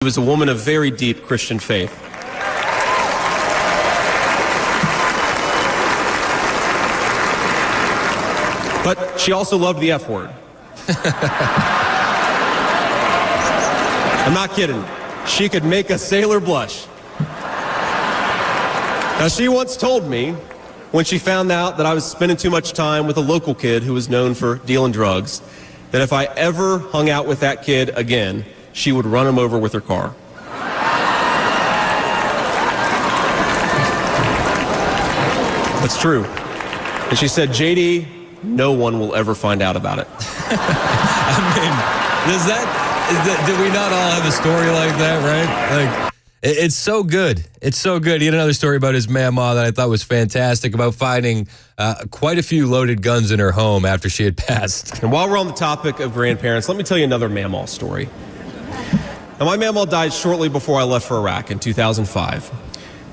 She was a woman of very deep Christian faith. But she also loved the F word. I'm not kidding. She could make a sailor blush. Now, she once told me, when she found out that I was spending too much time with a local kid who was known for dealing drugs, that if I ever hung out with that kid again, she would run him over with her car. That's true. And she said, JD, no one will ever find out about it. Do we not all have a story like that, right? It's so good. It's so good. He had another story about his mama that I thought was fantastic, about finding quite a few loaded guns in her home after she had passed. And while we're on the topic of grandparents, let me tell you another mamaw story. Now, my mamaw died shortly before I left for Iraq in 2005.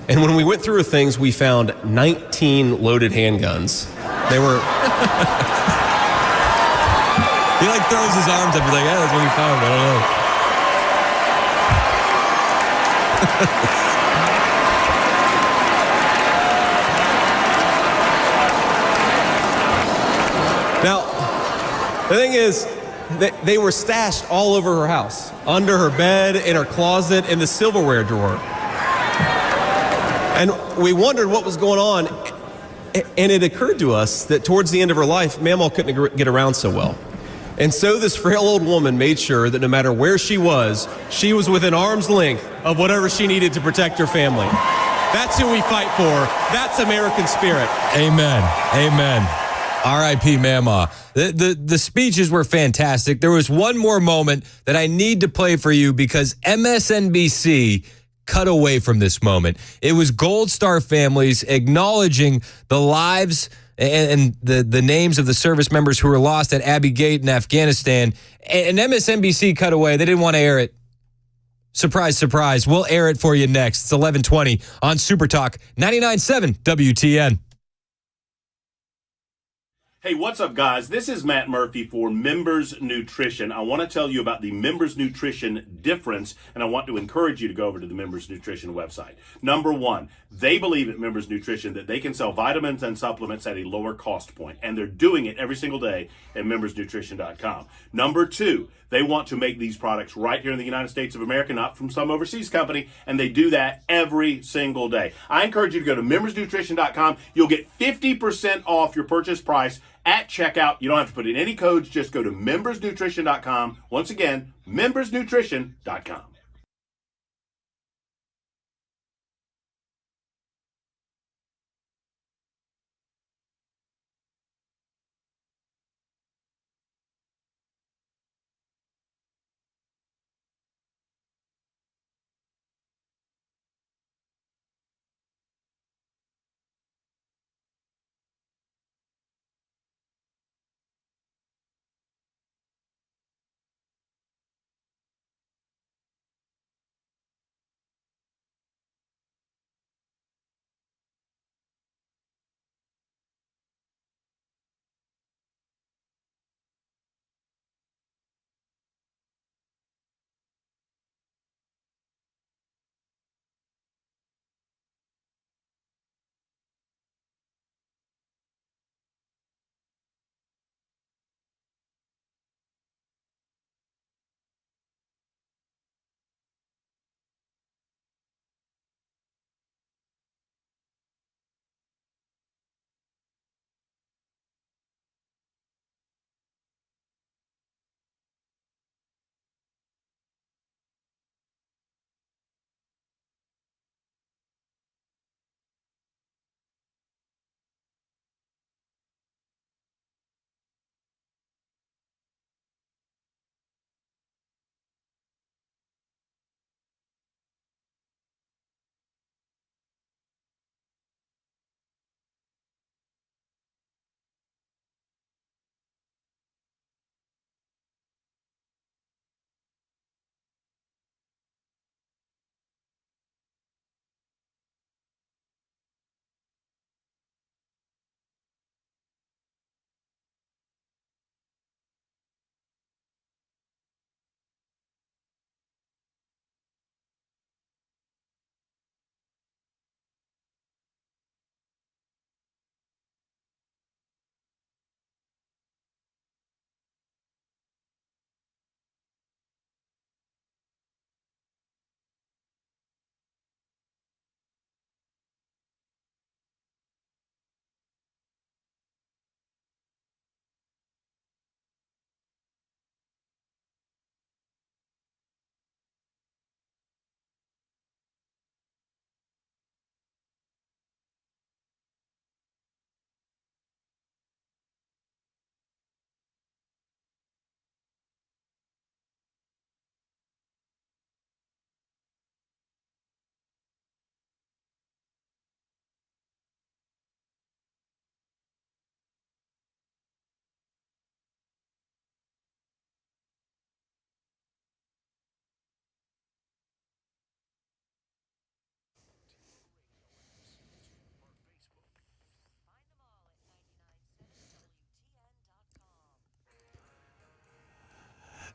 And when we went through her things, we found 19 loaded handguns. They were... He throws his arms up. He's like, yeah, that's what he found. I don't know. Now, the thing is, they were stashed all over her house, under her bed, in her closet, in the silverware drawer. And we wondered what was going on, and it occurred to us that towards the end of her life, Mamaw couldn't get around so well. And so this frail old woman made sure that no matter where she was within arm's length of whatever she needed to protect her family. That's who we fight for. That's American spirit. Amen. Amen. R.I.P. Mamaw. The speeches were fantastic. There was one more moment that I need to play for you because MSNBC cut away from this moment. It was Gold Star families acknowledging the lives and the names of the service members who were lost at Abbey Gate in Afghanistan. And MSNBC cut away. They didn't want to air it. Surprise, surprise. We'll air it for you next. It's 11:20 on Super Talk 99.7 WTN. Hey, what's up, guys? This is Matt Murphy for Members Nutrition. I want to tell you about the Members Nutrition difference, and I want to encourage you to go over to the Members Nutrition website. Number one, they believe at Members Nutrition that they can sell vitamins and supplements at a lower cost point, and they're doing it every single day at membersnutrition.com. Number two, they want to make these products right here in the United States of America, not from some overseas company, and they do that every single day. I encourage you to go to membersnutrition.com. You'll get 50% off your purchase price at checkout. You don't have to put in any codes. Just go to membersnutrition.com. Once again, membersnutrition.com.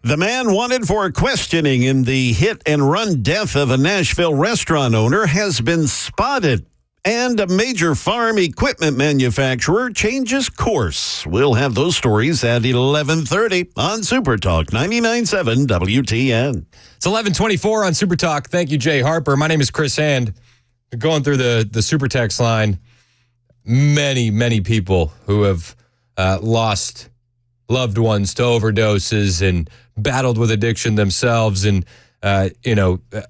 The man wanted for questioning in the hit-and-run death of a Nashville restaurant owner has been spotted. And a major farm equipment manufacturer changes course. We'll have those stories at 11:30 on Super Talk 99.7 WTN. It's 11:24 on Super Talk. Thank you, Jay Harper. My name is Chris Hand. Going through the Super Text line, many people who have lost loved ones to overdoses and battled with addiction themselves, and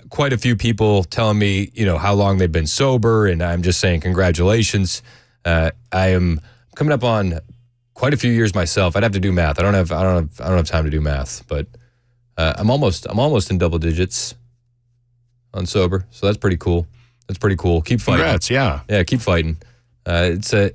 quite a few people telling me how long they've been sober, and I'm just saying congratulations. I am coming up on quite a few years myself. I'd have to do math. I don't have time to do math, but I'm almost in double digits on sober, so that's pretty cool. Keep fighting. Congrats, yeah, keep fighting. It's a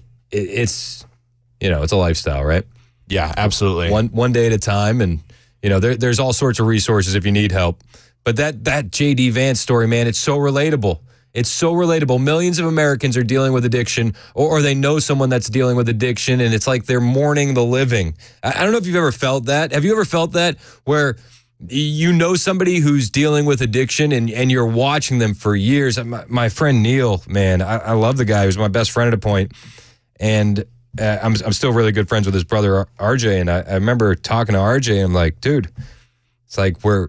lifestyle, right? Yeah, absolutely. One day at a time, and there's all sorts of resources if you need help. But that JD Vance story, man, it's so relatable. It's so relatable. Millions of Americans are dealing with addiction, or they know someone that's dealing with addiction, and it's like they're mourning the living. I don't know if you've ever felt that. Have you ever felt that, where you know somebody who's dealing with addiction and you're watching them for years? My friend Neil, man, I love the guy. He was my best friend at a point, and I'm still really good friends with his brother RJ, and I remember talking to RJ, and I'm like, dude, it's like we're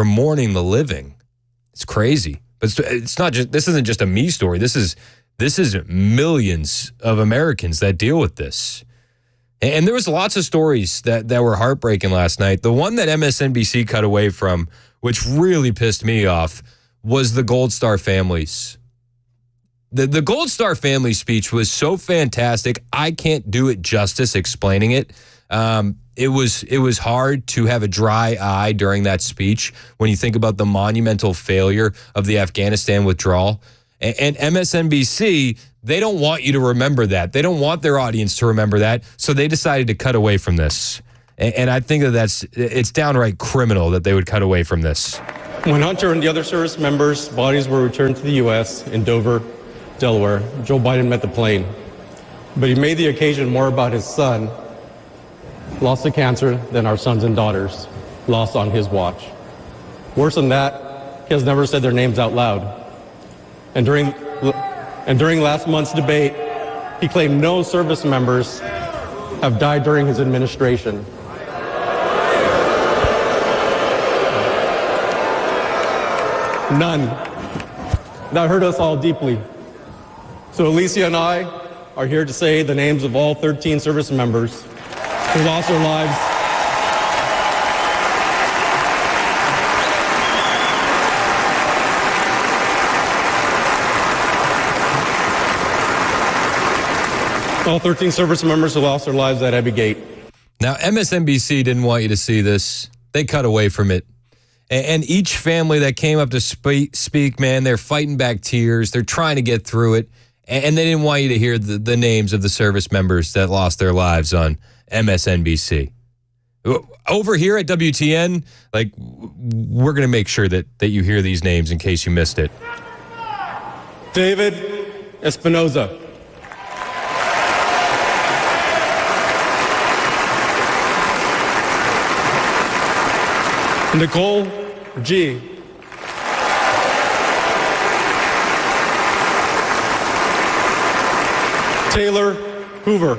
mourning the living. It's crazy, but it's not just. This isn't just a me story. This is millions of Americans that deal with this, and there was lots of stories that were heartbreaking last night. The one that MSNBC cut away from, which really pissed me off, was the Gold Star families. The Gold Star family speech was so fantastic. I can't do it justice explaining it. It was hard to have a dry eye during that speech when you think about the monumental failure of the Afghanistan withdrawal. And MSNBC, they don't want you to remember that. They don't want their audience to remember that. So they decided to cut away from this. And I think it's downright criminal that they would cut away from this. When Hunter and the other service members' bodies were returned to the U.S. in Dover, Delaware, Joe Biden met the plane. But he made the occasion more about his son, lost to cancer, than our sons and daughters, lost on his watch. Worse than that, he has never said their names out loud. And during last month's debate, he claimed no service members have died during his administration. None. That hurt us all deeply. So Alicia and I are here to say the names of all 13 service members who lost their lives at Abbey Gate. Now, MSNBC didn't want you to see this. They cut away from it. And each family that came up to speak, man, they're fighting back tears. They're trying to get through it. And they didn't want you to hear the names of the service members that lost their lives on MSNBC. Over here at WTN, we're going to make sure that you hear these names in case you missed it. David Espinoza. Nicole G. Taylor Hoover.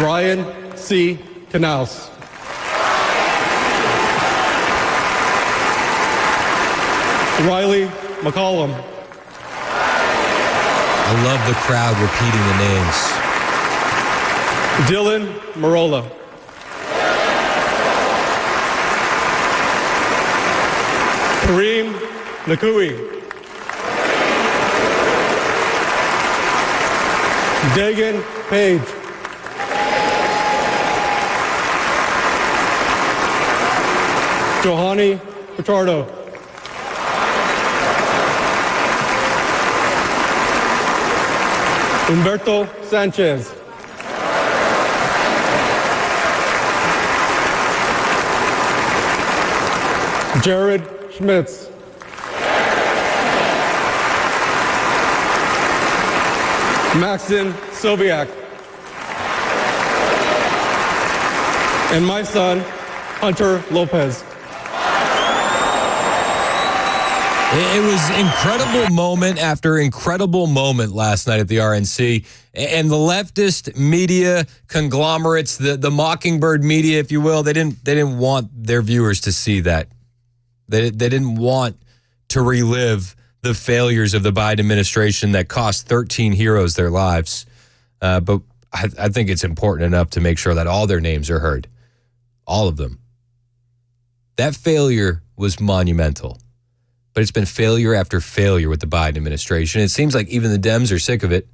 Ryan C. Knaus. Riley McCollum. I love the crowd repeating the names. Dylan Marola. Kareem Nakui. Dagan Page. Johanny Pitardo. Humberto Sanchez. Jared Schmitz. Maxton Sobiak, and my son, Hunter Lopez. It was incredible moment after incredible moment last night at the RNC. And the leftist media conglomerates, the Mockingbird media, if you will, they didn't want their viewers to see that. They didn't want to relive the failures of the Biden administration that cost 13 heroes their lives. But I think it's important enough to make sure that all their names are heard. All of them. That failure was monumental. But it's been failure after failure with the Biden administration. It seems like even the Dems are sick of it.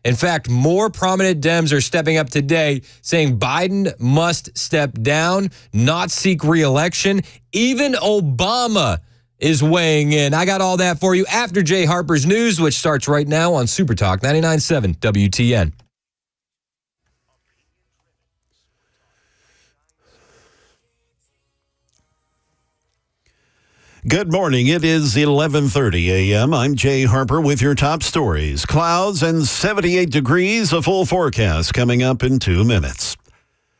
In fact, more prominent Dems are stepping up today saying Biden must step down, not seek re-election. Even Obama is weighing in. I got all that for you after Jay Harper's News, which starts right now on Super Talk 99.7 WTN. Good morning. It is 11:30 a.m. I'm Jay Harper with your top stories. Clouds and 78 degrees, a full forecast coming up in 2 minutes.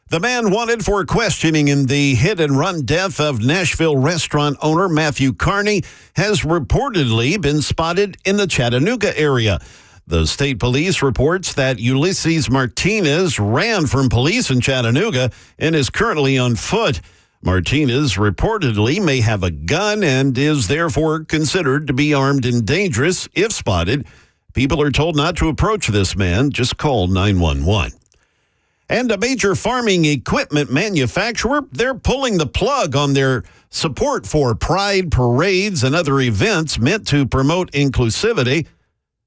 The man wanted for questioning in the hit-and-run death of Nashville restaurant owner Matthew Carney has reportedly been spotted in the Chattanooga area. The state police reports that Ulysses Martinez ran from police in Chattanooga and is currently on foot. Martinez reportedly may have a gun and is therefore considered to be armed and dangerous if spotted. People are told not to approach this man. Just call 911. And a major farming equipment manufacturer, they're pulling the plug on their support for pride parades and other events meant to promote inclusivity.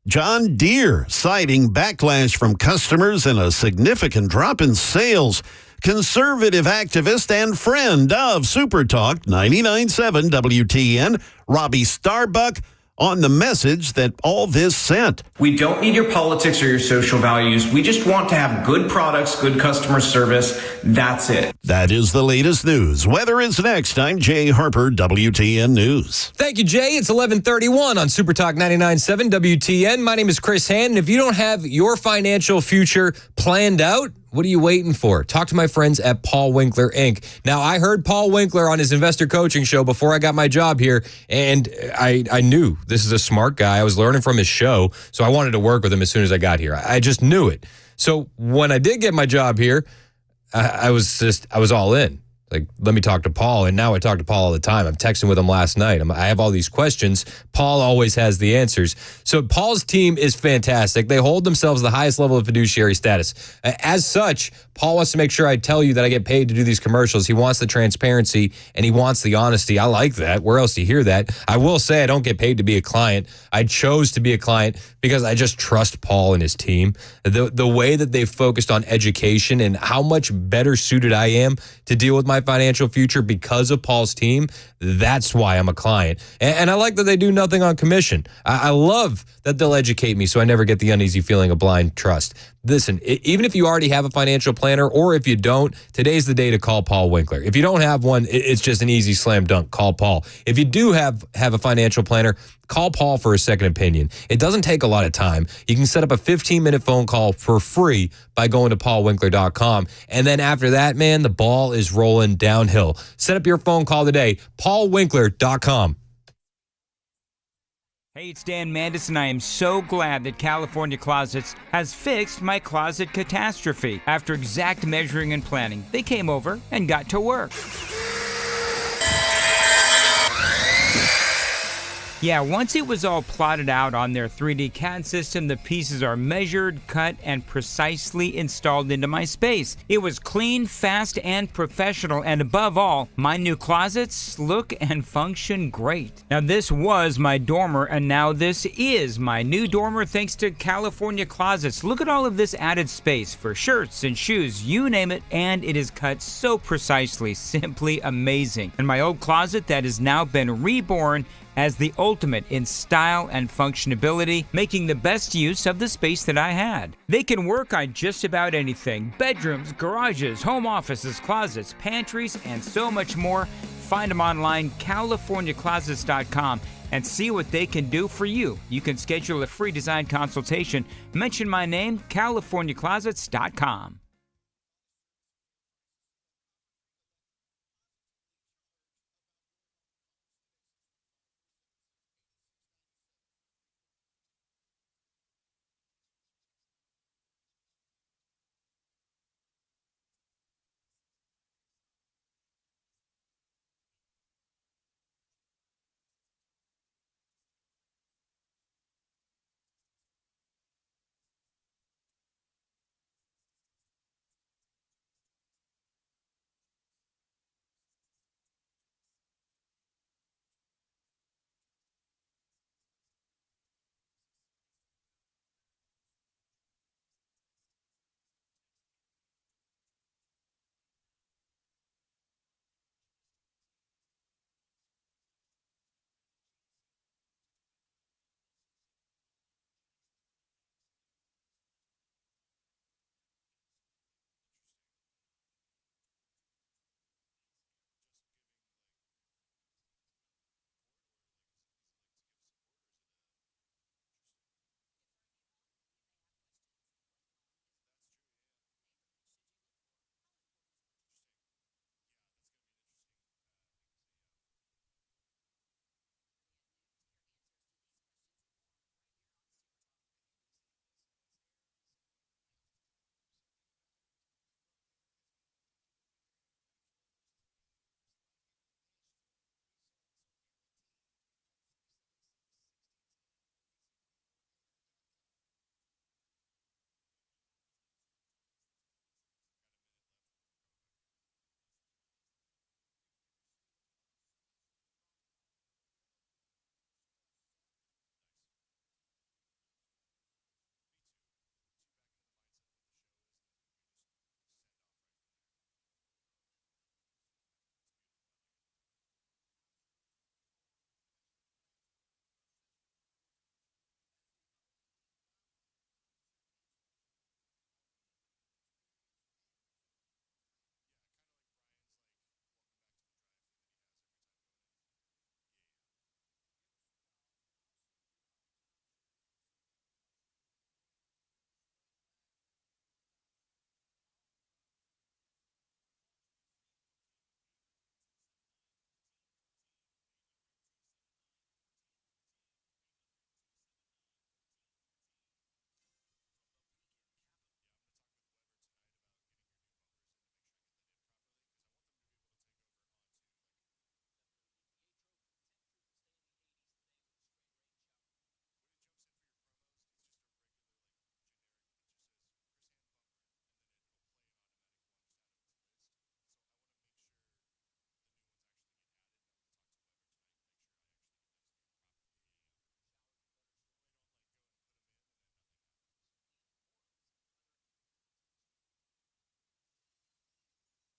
John Deere citing backlash from customers and a significant drop in sales. Conservative activist and friend of Super Talk 99.7 WTN, Robbie Starbuck, on the message that all this sent. We don't need your politics or your social values. We just want to have good products, good customer service. That's it. That is the latest news. Weather is next. I'm Jay Harper, WTN News. Thank you, Jay. It's 11:31 on Super Talk 99.7 WTN. My name is Chris Hannon. If you don't have your financial future planned out, what are you waiting for? Talk to my friends at Paul Winkler, Inc. Now, I heard Paul Winkler on his investor coaching show before I got my job here, and I knew this is a smart guy. I was learning from his show, so I wanted to work with him as soon as I got here. I just knew it. So when I did get my job here, I was all in. Like, let me talk to Paul. And now I talk to Paul all the time. I'm texting with him last night. I have all these questions. Paul always has the answers. So Paul's team is fantastic. They hold themselves the highest level of fiduciary status. As such, Paul wants to make sure I tell you that I get paid to do these commercials. He wants the transparency and he wants the honesty. I like that. Where else do you hear that? I will say I don't get paid to be a client. I chose to be a client because I just trust Paul and his team. The way that they've focused on education and how much better suited I am to deal with my financial future because of Paul's team, that's why I'm a client. And I like that they do nothing on commission. I love that they'll educate me so I never get the uneasy feeling of blind trust. Listen, even if you already have a financial planner or if you don't, today's the day to call Paul Winkler. If you don't have one, it's just an easy slam dunk. Call Paul. If you do have a financial planner, call Paul for a second opinion. It doesn't take a lot of time. You can set up a 15-minute phone call for free by going to paulwinkler.com. And then after that, man, the ball is rolling downhill. Set up your phone call today, paulwinkler.com. Hey, it's Dan Mandis, and I am so glad that California Closets has fixed my closet catastrophe. After exact measuring and planning, they came over and got to work. Yeah, once it was all plotted out on their 3D CAD system, the pieces are measured, cut, and precisely installed into my space. It was clean, fast, and professional, and above all, my new closets look and function great. Now, this was my dormer, and now this is my new dormer thanks to California Closets. Look at all of this added space for shirts and shoes, you name it, and it is cut so precisely, simply amazing. And my old closet that has now been reborn as the ultimate in style and functionability, making the best use of the space that I had. They can work on just about anything: bedrooms, garages, home offices, closets, pantries, and so much more. Find them online, CaliforniaClosets.com. and see what they can do for you. You can schedule a free design consultation. Mention my name, CaliforniaClosets.com.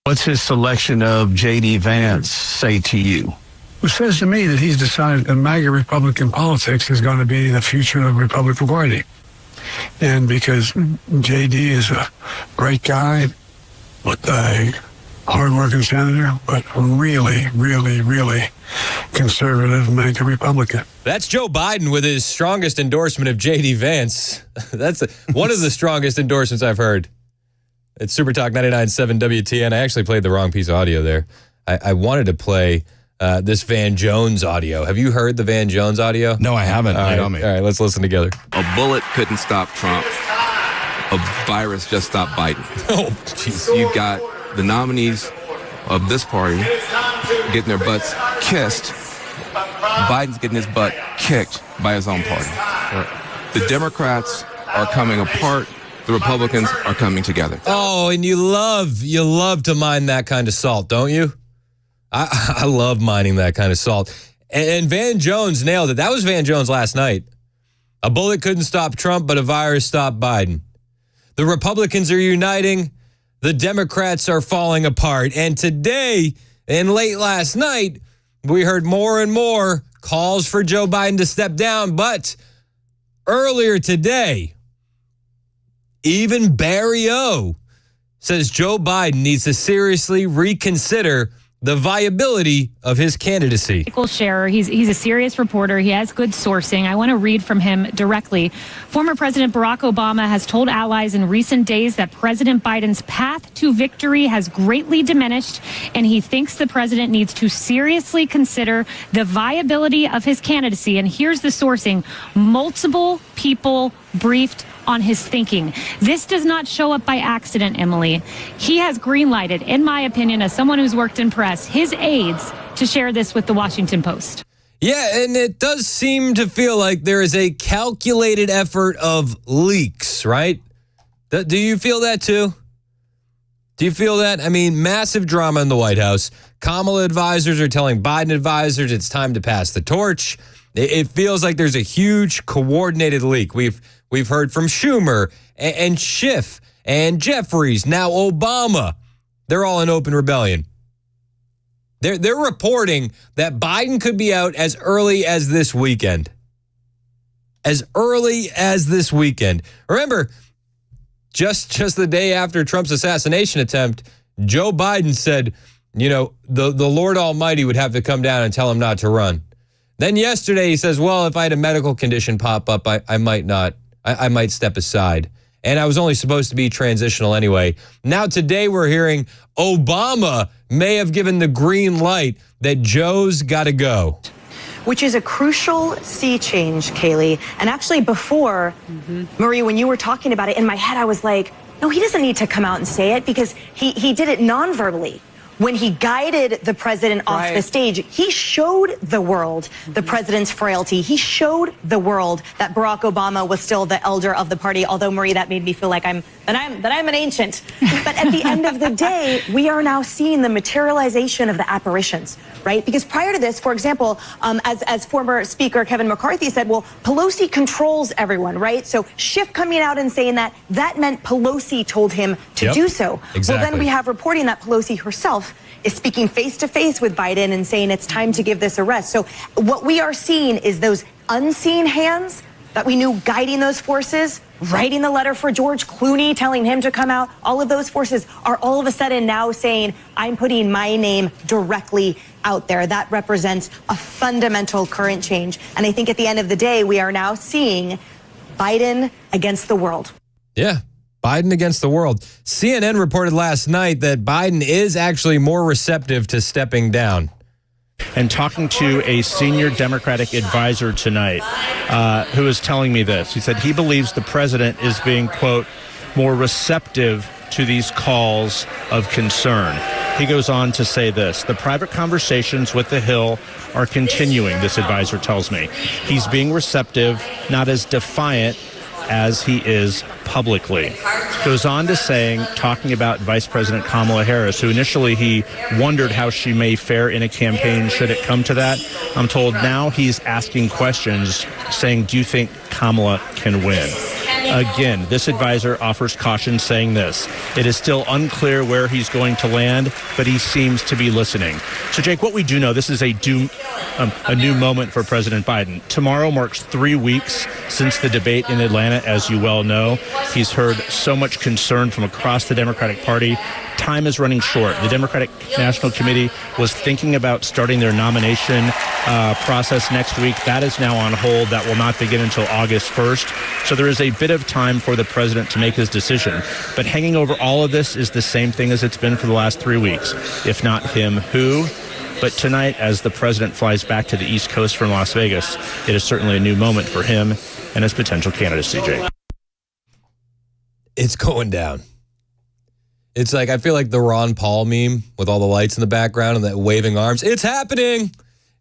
What's his selection of J.D. Vance say to you? It says to me that he's decided that MAGA Republican politics is going to be the future of the Republican Party. And because J.D. is a great guy, but a hard-working senator, but really, really, really conservative MAGA Republican. That's Joe Biden with his strongest endorsement of J.D. Vance. That's one of the strongest endorsements I've heard. It's Super Talk 99.7 WTN. I actually played the wrong piece of audio there. I wanted to play this Van Jones audio. Have you heard the Van Jones audio? No, I haven't. All right, let's listen together. A bullet couldn't stop Trump. A virus just stopped Biden. Oh, jeez. You've got the nominees of this party getting their butts kissed. Biden's getting his butt kicked by his own party. The Democrats are coming apart. The Republicans are coming together. Oh, and you love to mine that kind of salt, don't you? I love mining that kind of salt. And Van Jones nailed it. That was Van Jones last night. A bullet couldn't stop Trump, but a virus stopped Biden. The Republicans are uniting. The Democrats are falling apart. And today, and late last night, we heard more and more calls for Joe Biden to step down. But earlier today, even Barry O says Joe Biden needs to seriously reconsider the viability of his candidacy. Michael Scherer, he's a serious reporter. He has good sourcing. I want to read from him directly. Former President Barack Obama has told allies in recent days that President Biden's path to victory has greatly diminished, and he thinks the president needs to seriously consider the viability of his candidacy. And here's the sourcing. Multiple people briefed on his thinking. This does not show up by accident, Emily. He has green-lighted, in my opinion, as someone who's worked in press, his aides to share this with the Washington Post. Yeah, and it does seem to feel like there is a calculated effort of leaks, right? Do you feel that too? Do you feel that? I mean, massive drama in the White House. Kamala advisors are telling Biden advisors it's time to pass the torch. It feels like there's a huge coordinated leak. We've heard from Schumer and Schiff and Jeffries, now Obama. They're all in open rebellion. They're reporting that Biden could be out as early as this weekend. As early as this weekend. Remember, just the day after Trump's assassination attempt, Joe Biden said, you know, the Lord Almighty would have to come down and tell him not to run. Then yesterday he says, well, if I had a medical condition pop up, I might not. I might step aside. And I was only supposed to be transitional anyway. Now today we're hearing Obama may have given the green light that Joe's got to go. Which is a crucial sea change, Kaylee. And actually before, Marie, when you were talking about it, in my head I was like, no, he doesn't need to come out and say it because he did it non-verbally. When he guided the president off the stage, he showed the world the president's frailty. He showed the world that Barack Obama was still the elder of the party. Although, Marie, that made me feel like I'm an ancient. But at the end of the day, we are now seeing the materialization of the apparitions, right? Because prior to this, for example, as former Speaker Kevin McCarthy said, well, Pelosi controls everyone, right? So Schiff coming out and saying that meant Pelosi told him to do so. Exactly. Well, then we have reporting that Pelosi herself is speaking face-to-face with Biden and saying it's time to give this a rest. So what we are seeing is those unseen hands that we knew guiding those forces, writing the letter for George Clooney, telling him to come out. All of those forces are all of a sudden now saying, I'm putting my name directly out there. That represents a fundamental current change. And I think at the end of the day, we are now seeing Biden against the world. Yeah. Biden against the world. CNN reported last night that Biden is actually more receptive to stepping down. And talking to a senior Democratic advisor tonight who is telling me this, he said he believes the president is being, quote, more receptive to these calls of concern. He goes on to say this, the private conversations with the Hill are continuing, this advisor tells me. He's being receptive, not as defiant as he is publicly. Goes on to saying, talking about Vice President Kamala Harris, who initially he wondered how she may fare in a campaign should it come to that. I'm told now he's asking questions saying, do you think Kamala can win? Again, this advisor offers caution saying this. It is still unclear where he's going to land, but he seems to be listening. So, Jake, what we do know, this is a new moment for President Biden. Tomorrow marks 3 weeks since the debate in Atlanta, as you well know. He's heard so much concern from across the Democratic Party. Time is running short. The Democratic National Committee was thinking about starting their nomination process next week. That is now on hold. That will not begin until August 1st. So there is a bit of time for the president to make his decision. But hanging over all of this is the same thing as it's been for the last 3 weeks. If not him, who? But tonight, as the president flies back to the East Coast from Las Vegas, it is certainly a new moment for him and his potential candidacy, Jake. It's going down. It's like, I feel like the Ron Paul meme with all the lights in the background and the waving arms. It's happening.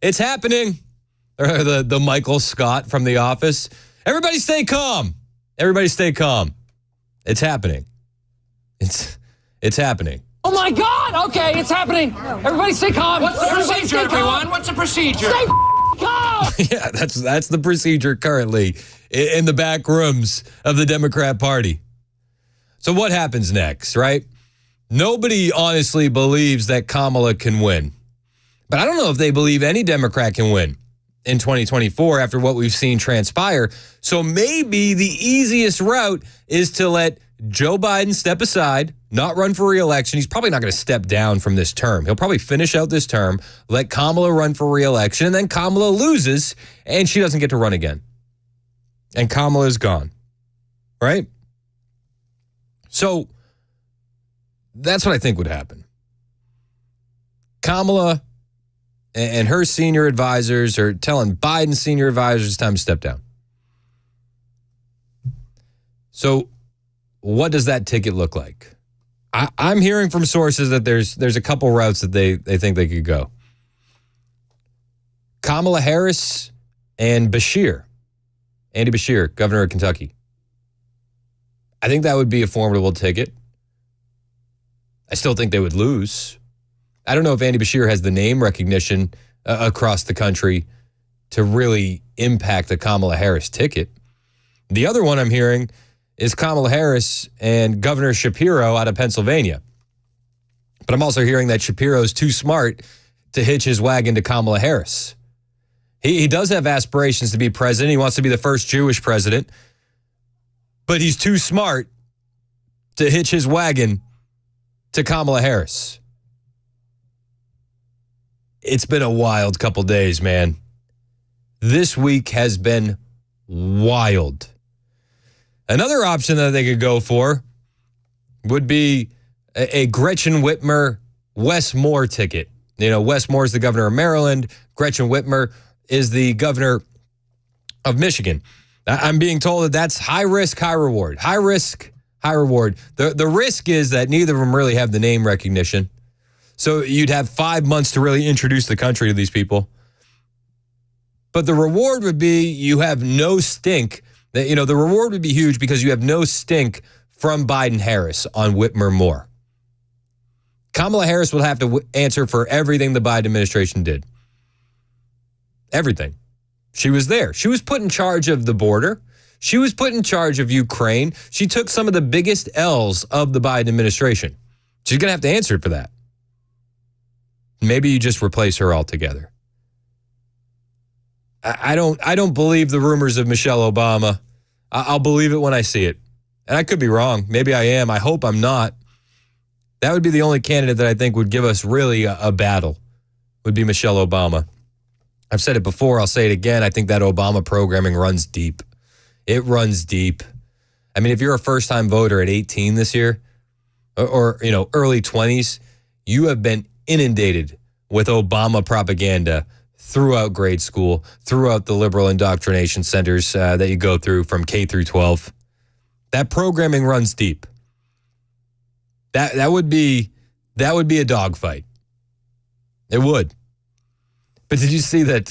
It's happening. Or the Michael Scott from The Office. Everybody stay calm. Everybody stay calm. It's happening. It's happening. Oh my God! Okay, it's happening. Everybody stay calm. What's the procedure, everyone? What's the procedure? Stay calm. Yeah, that's the procedure currently in the back rooms of the Democrat Party. So what happens next, right? Nobody honestly believes that Kamala can win. But I don't know if they believe any Democrat can win in 2024 after what we've seen transpire. So maybe the easiest route is to let Joe Biden step aside, not run for re-election. He's probably not going to step down from this term. He'll probably finish out this term, let Kamala run for re-election, and then Kamala loses, and she doesn't get to run again. And Kamala is gone, right? So that's what I think would happen. Kamala and her senior advisors are telling Biden's senior advisors it's time to step down. So what does that ticket look like? I'm hearing from sources that there's a couple routes that they think they could go. Kamala Harris and Andy Beshear, governor of Kentucky. I think that would be a formidable ticket. I still think they would lose. I don't know if Andy Beshear has the name recognition across the country to really impact the Kamala Harris ticket. The other one I'm hearing is Kamala Harris and Governor Shapiro out of Pennsylvania. But I'm also hearing that Shapiro's too smart to hitch his wagon to Kamala Harris. He does have aspirations to be president. He wants to be the first Jewish president. But he's too smart to hitch his wagon to Kamala Harris. It's been a wild couple days, man. This week has been wild. Another option that they could go for would be a Gretchen Whitmer, Wes Moore ticket. You know, Wes Moore is the governor of Maryland. Gretchen Whitmer is the governor of Michigan. I'm being told that that's high risk, high reward. High risk, high reward. The risk is that neither of them really have the name recognition. So you'd have 5 months to really introduce the country to these people. But the reward would be you have no stink. The reward would be huge because you have no stink from Biden-Harris on Whitmer-Moore. Kamala Harris will have to answer for everything the Biden administration did. Everything. She was there. She was put in charge of the border. She was put in charge of Ukraine. She took some of the biggest L's of the Biden administration. She's going to have to answer for that. Maybe you just replace her altogether. I don't believe the rumors of Michelle Obama. I'll believe it when I see it. And I could be wrong. Maybe I am. I hope I'm not. That would be the only candidate that I think would give us really a battle, would be Michelle Obama. I've said it before. I'll say it again. I think that Obama programming runs deep. It runs deep. I mean, if you're a first-time voter at 18 this year or early 20s, you have been inundated with Obama propaganda throughout grade school, throughout the liberal indoctrination centers that you go through from K through 12. That programming runs deep. That would be a dogfight. It would. But did you see that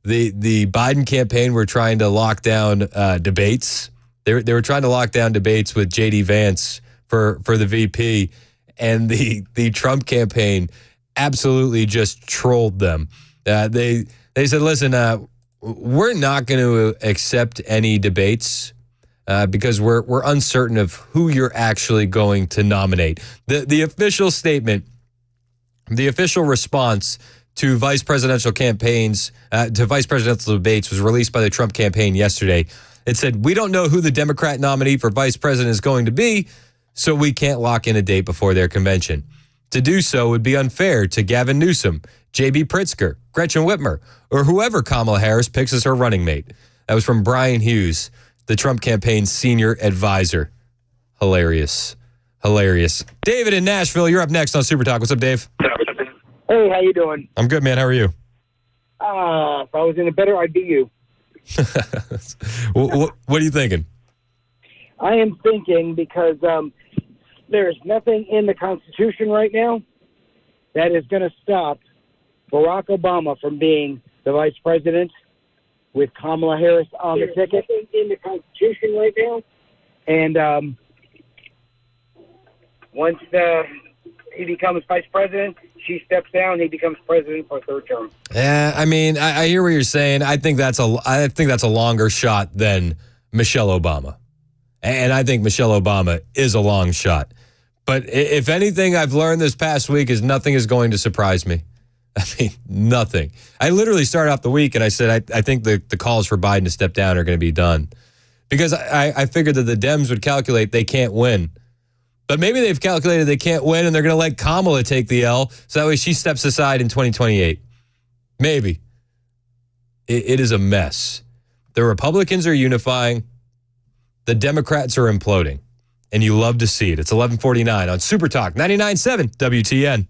the Biden campaign were trying to lock down debates? They were trying to lock down debates with J.D. Vance for the VP, and the Trump campaign absolutely just trolled them. They said, listen, we're not going to accept any debates because we're uncertain of who you're actually going to nominate. The official statement, the official response to vice presidential campaigns, to vice presidential debates was released by the Trump campaign yesterday. It said, we don't know who the Democrat nominee for vice president is going to be, so we can't lock in a date before their convention. To do so would be unfair to Gavin Newsom, J.B. Pritzker, Gretchen Whitmer, or whoever Kamala Harris picks as her running mate. That was from Brian Hughes, the Trump campaign's senior advisor. Hilarious. David in Nashville, you're up next on Super Talk. What's up, Dave? Hey, how you doing? I'm good, man. How are you? If I was in a better, I'd be you. What are you thinking? I am thinking because there's nothing in the Constitution right now that is going to stop Barack Obama from being the vice president with Kamala Harris on the ticket. There's nothing in the Constitution right now. And once he becomes vice president, she steps down, he becomes president for a third term. Yeah, I mean, I hear what you're saying. I think that's a longer shot than Michelle Obama. And I think Michelle Obama is a long shot. But if anything I've learned this past week is nothing is going to surprise me. I mean, nothing. I literally started off the week and I said I think the calls for Biden to step down are going to be done. Because I figured that the Dems would calculate they can't win But maybe they've calculated they can't win and they're going to let Kamala take the L so that way she steps aside in 2028. Maybe. It is a mess. The Republicans are unifying. The Democrats are imploding. And you love to see it. It's 11:49 on Super Talk 99.7 WTN.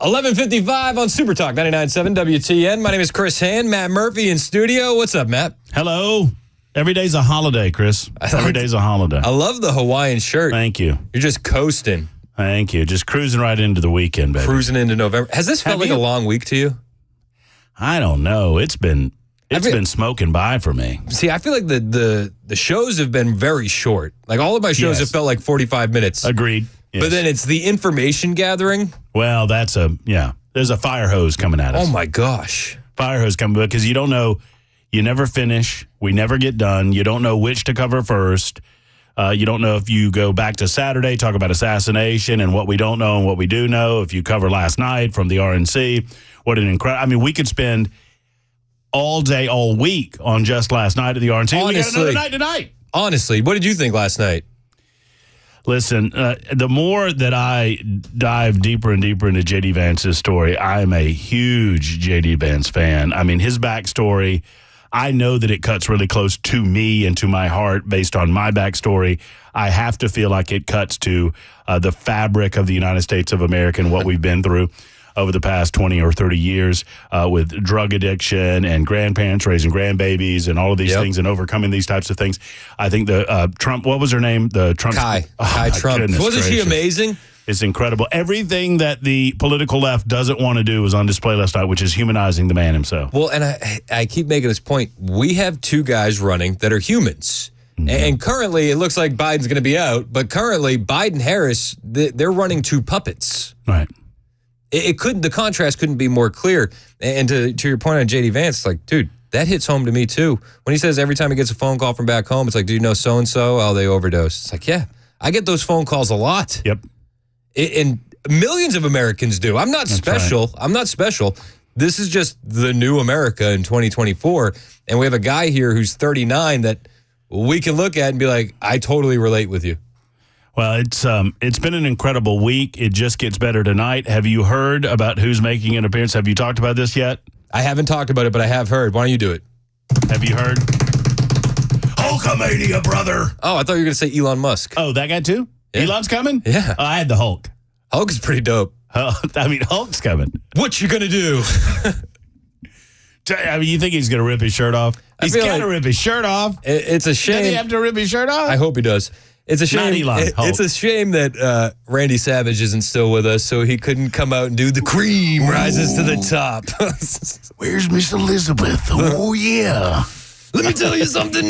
11:55 on Super Talk 99.7 WTN. My name is Chris Hand. Matt Murphy in studio. What's up, Matt? Hello. Every day's a holiday, Chris. Every day's a holiday. I love the Hawaiian shirt. Thank you. You're just coasting. Thank you. Just cruising right into the weekend, baby. Cruising into November. Has this felt like a long week to you? I don't know. It's been smoking by for me. See, I feel like the shows have been very short. Like all of my shows have felt like 45 minutes. Agreed. Yes. But then it's the information gathering. Well, there's a fire hose coming at us. Oh my gosh. Fire hose coming because you don't know, you never finish. We never get done. You don't know which to cover first. You don't know if you go back to Saturday, talk about assassination and what we don't know and what we do know. If you cover last night from the RNC, what an incredible, I mean, we could spend all day, all week on just last night at the RNC. Honestly, we got another night tonight. Honestly, what did you think last night? Listen, the more that I dive deeper and deeper into J.D. Vance's story, I am a huge J.D. Vance fan. I mean, his backstory, I know that it cuts really close to me and to my heart based on my backstory. I have to feel like it cuts to the fabric of the United States of America and what we've been through over the past 20 or 30 years with drug addiction and grandparents raising grandbabies and all of these things and overcoming these types of things. I think the Trump, what was her name? The Trump. Kai Trump. Wasn't she amazing? It's incredible. Everything that the political left doesn't want to do is on display last night, which is humanizing the man himself. Well, and I keep making this point. We have two guys running that are humans. And currently, it looks like Biden's going to be out. But currently, Biden-Harris, they're running two puppets. Right. The contrast couldn't be more clear. And to your point on J.D. Vance, like, dude, that hits home to me too. When he says every time he gets a phone call from back home, it's like, do you know so-and-so? Oh, they overdosed. It's like, yeah, I get those phone calls a lot. Yep. And millions of Americans do. I'm not special. Right. I'm not special. This is just the new America in 2024. And we have a guy here who's 39 that we can look at and be like, I totally relate with you. Well, it's been an incredible week. It just gets better tonight. Have you heard about who's making an appearance? Have you talked about this yet? I haven't talked about it, but I have heard. Why don't you do it? Have you heard? Hulkamania, brother. Oh, I thought you were going to say Elon Musk. Oh, that guy too? Yeah. Elon's coming? Yeah. Oh, I had the Hulk. Hulk is pretty dope. I mean, Hulk's coming. What you going to do? I mean, you think he's going to rip his shirt off? He's got to rip his shirt off. It's a shame. Does he have to rip his shirt off? I hope he does. It's a shame. Not Elon, it's a shame that Randy Savage isn't still with us, so he couldn't come out and do the cream rises to the top. Where's Miss Elizabeth? Oh yeah. Let me tell you something,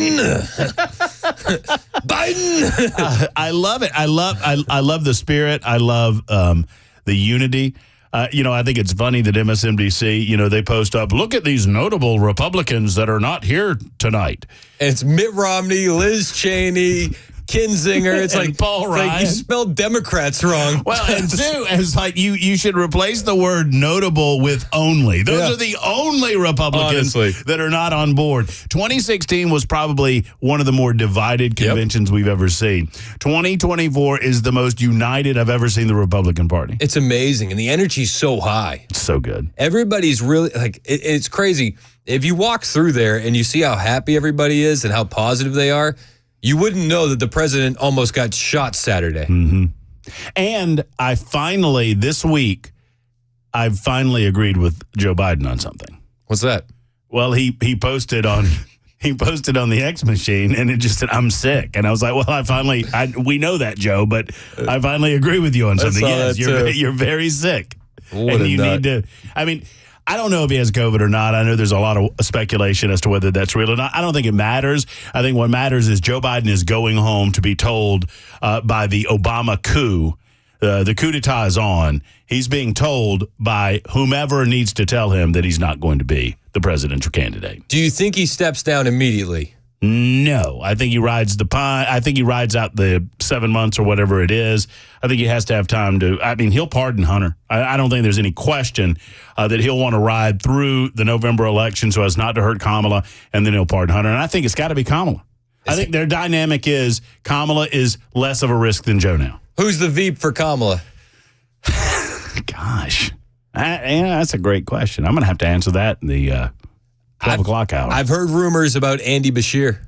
Biden. I love it. I love the spirit. I love the unity. I think it's funny that MSNBC, they post up, look at these notable Republicans that are not here tonight. And it's Mitt Romney, Liz Cheney, Kinzinger. It's like Paul Ryan. Like you spelled Democrats wrong. Well, and two, it's like you should replace the word notable with only. Those are the only Republicans that are not on board. 2016 was probably one of the more divided conventions we've ever seen. 2024 is the most united I've ever seen the Republican Party. It's amazing, and the energy's so high. It's so good. Everybody's really, it's crazy. If you walk through there and you see how happy everybody is and how positive they are, you wouldn't know that the president almost got shot Saturday. Mm-hmm. And this week, I've finally agreed with Joe Biden on something. What's that? Well, he posted on the X machine, and it just said, I'm sick. And I was like, well, we know that, Joe, but I finally agree with you on something. Yes, you're very sick. What and you need to, I don't know if he has COVID or not. I know there's a lot of speculation as to whether that's real or not. I don't think it matters. I think what matters is Joe Biden is going home to be told by the Obama coup. The coup d'etat is on. He's being told by whomever needs to tell him that he's not going to be the presidential candidate. Do you think he steps down immediately? No, I think he rides the pine. I think he rides out the 7 months or whatever it is. I think he has to have time to. He'll pardon Hunter. I don't think there's any question that he'll want to ride through the November election so as not to hurt Kamala, and then he'll pardon Hunter. And I think it's got to be Kamala. I think their dynamic is Kamala is less of a risk than Joe now. Who's the Veep for Kamala? Gosh, that's a great question. I'm going to have to answer that in the 12 o'clock hour. I've heard rumors about Andy Bashir.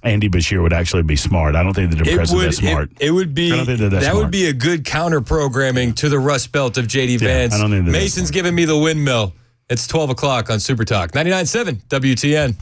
Andy Beshear would actually be smart. I don't think the Democrats are that smart. It would be. I don't think they're that that smart. would be a good counter programming to the Rust Belt of JD Vance. I don't think they're that Mason's giving me the windmill. It's 12 o'clock on Super Talk 99.7 WTN.